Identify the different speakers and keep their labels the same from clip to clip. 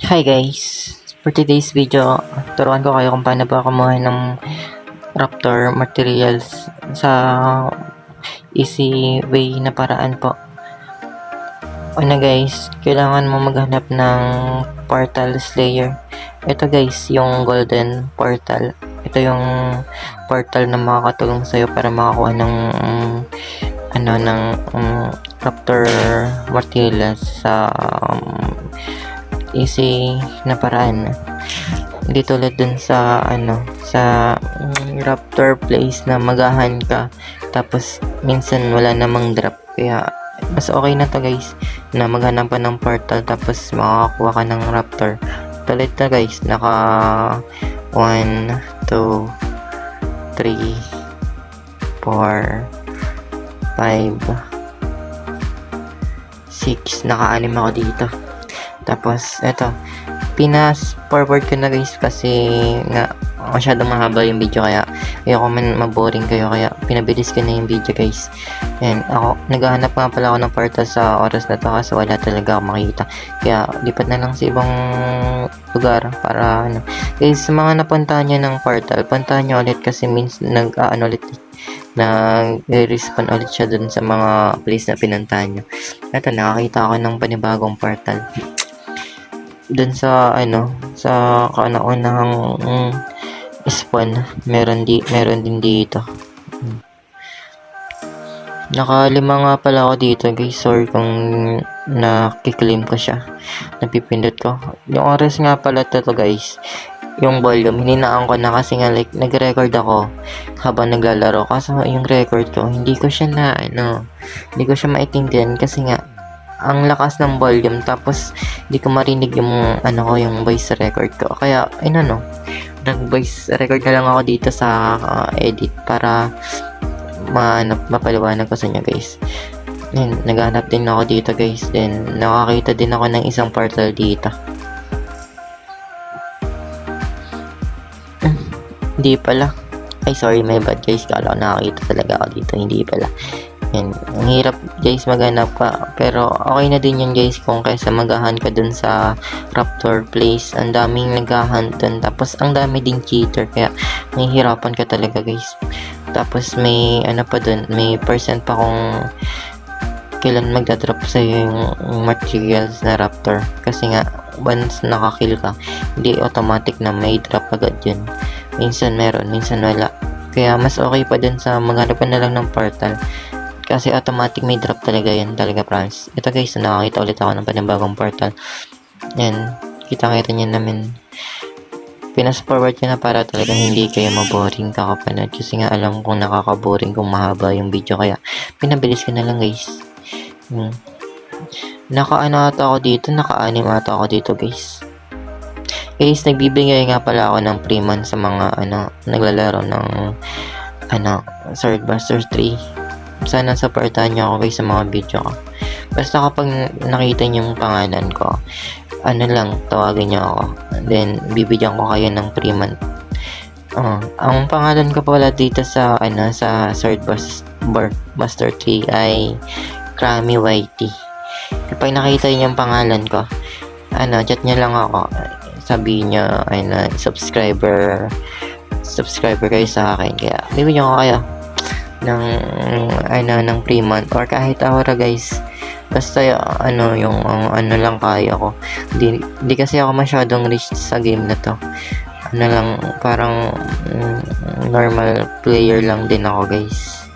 Speaker 1: Hi guys! For today's video, turuan ko kayo kung paano ba kumuha ng Raptor materials sa easy way na paraan po. Una guys, kailangan mo maghanap ng portal slayer. Ito guys, yung golden portal. Ito yung portal na makakatulong sa'yo para makakuha ng Raptor materials sa easy na paraan. Hindi tulad dun sa Raptor place na magahan ka tapos minsan wala namang drop, kaya mas okay na to guys na maghanap ka ng portal tapos makakakuha ka ng Raptor. Tulad na guys, naka 1, 2, 3, 4, 5, 6, naka-anim ako dito. Tapos, eto, pinas-forward ko na guys kasi nga masyadong mahaba yung video, kaya ayoko man maboring kayo, kaya pinabilis ko na yung video guys. And ako, naghahanap nga pala ako ng portal sa oras na to kasi wala talaga ako makita. Kaya lipat na lang sa ibang lugar para Guys, sa mga napuntahan nyo ng portal, puntahan nyo ulit kasi means nag-respawn ulit siya dun sa mga place na pinuntahan nyo. Eto, nakakita ako ng panibagong portal dun sa sa kauna-unahang spawn. Meron din dito. Naka-5 nga pala ako dito guys. Sorry kung nakiklim ko siya, napipindot ko. Yung oras nga pala to guys, yung volume hininaan ko na kasi nga like nag-record ako habang naglalaro, kasi yung record ko hindi ko siya maintindihan kasi nga ang lakas ng volume, tapos hindi ko marinig yung yung voice record ko, kaya nag-voice record na lang ako dito sa edit para mapaliwanag ko sa inyo guys. Yun, naghanap din ako dito guys, then nakakita din ako ng isang portal dito. Hindi pala, ay sorry, my bad guys, kala ko nakakita talaga ako dito, hindi pala. Yan, ang hirap guys maghanap ka, pero okay na din yun guys kung kaysa magahan ka dun sa Raptor place. Ang daming naghahan dun, tapos ang dami ding cheater, kaya mahihirapan ka talaga guys. Tapos may pa dun, may percent pa kung kailan magdadrop sa'yo yung materials na Raptor, kasi nga once nakakill ka, hindi automatic na may drop agad yun. Minsan meron, minsan wala, kaya mas okay pa dun sa maghanap ka na lang ng portal kasi automatic may drop talaga yan, talaga promise. Ito guys, nakakita ulit ako ng panibagong portal. Yan, kita-kita nyo namin. Pinas-forward ko na para talaga hindi kayo maboring kakapanood, kasi nga alam kong nakakaboring kung mahaba yung video, kaya pinabilis ko na lang guys. Naka-6 ata ako dito guys. Guys, nagbibigay nga pala ako ng free month sa mga naglalaro ng Swordbusters 3. Sana supportahan nyo ako guys sa mga video ko. Basta kapag nakita nyo yung pangalan ko, tawagin nyo ako, then bibigyan ko kayo ng free month. Ang pangalan ko pala dito sa sa Swordbuster 3 ay Krami YT. Kapag nakita nyo yung pangalan ko, chat nyo lang ako, sabihin nyo subscriber kayo sa akin, kaya bibigyan ko kayo ng free month or kahit ahora guys. Basta yung lang kaya ko. Hindi kasi ako masyadong rich sa game na to. Parang normal player lang din ako guys.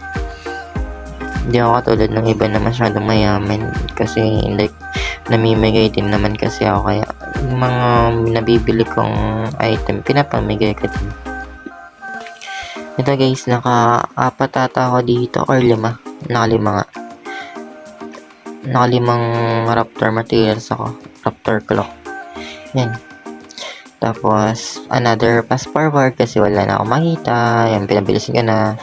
Speaker 1: Hindi ako katulad ng iba na masyadong mayaman, kasi like namimigay din naman kasi ako, kaya yung mga nabibili kong item pinapamigay ko din. Ito guys, naka-4 ata ako dito or 5. Naka-5 nga. Naka-5 Raptor materials ako. Raptor clock. Yan. Tapos, another pass forward kasi wala na akong makita. Yan, pinabilisin ko na.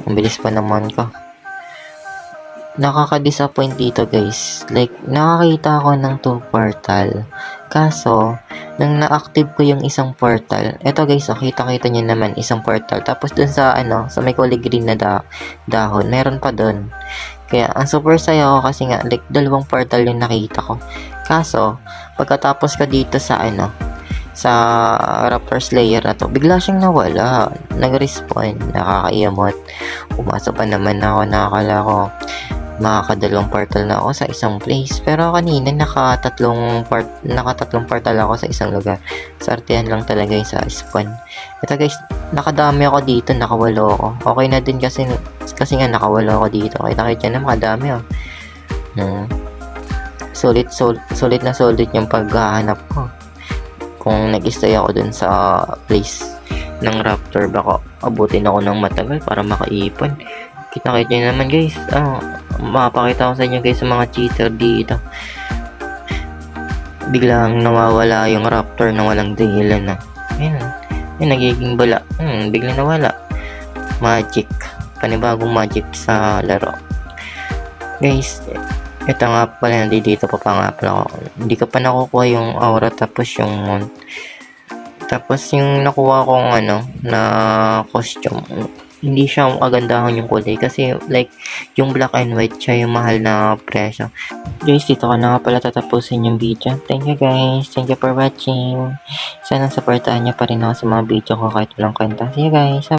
Speaker 1: Ang bilis pa naman ko. Nakaka-disappoint dito guys. Like, nakakita ako ng 2 portal. Kaso, nang na-active ko yung isang portal, eto guys, kita-kita nyo naman, isang portal. Tapos dun sa sa may kulay green na dahon, meron pa dun. Kaya ang super saya ko kasi nga like dalawang portal yung nakita ko. Kaso, pagkatapos ko dito sa sa Raptor Slayer na to, bigla siyang nawala. Nag-respawn, nakakaiyamot. Umasa pa naman ako, nakakala ko makakadalawang portal na ako sa isang place. Pero kanina nakatatlong portal ako sa isang lugar. Sartihan lang talaga yung sa spawn. Ito guys, nakadami ako dito, nakawalo ako. Okay na din kasi nga nakawalo ako dito. Kita na makadami oh. Sulit na sulit yung paghahanap ko. Kung nag-stay ako dun sa place ng Raptor, baka abutin ako ng matagal para makaipon. Kita naman guys, mapakita ko sa inyo guys sa mga cheater dito. Biglang nawawala yung Raptor na walang dahilan na. Ayun, nagiging bala. Biglang nawala. Magic. Panibagong magic sa laro. Guys, ito nga pala, dito pa nga pala ako. Hindi ka pa nakukuha yung aura tapos yung mount. Tapos yung nakuha kong na costume, hindi siya kagandahan yung kulay kasi like yung black and white siya yung mahal na presyo. Guys, dito ko na nga pala tatapusin yung video. Thank you guys. Thank you for watching. Sana supportahan niyo pa rin ako sa mga video ko kahit walang kwenta. See you guys.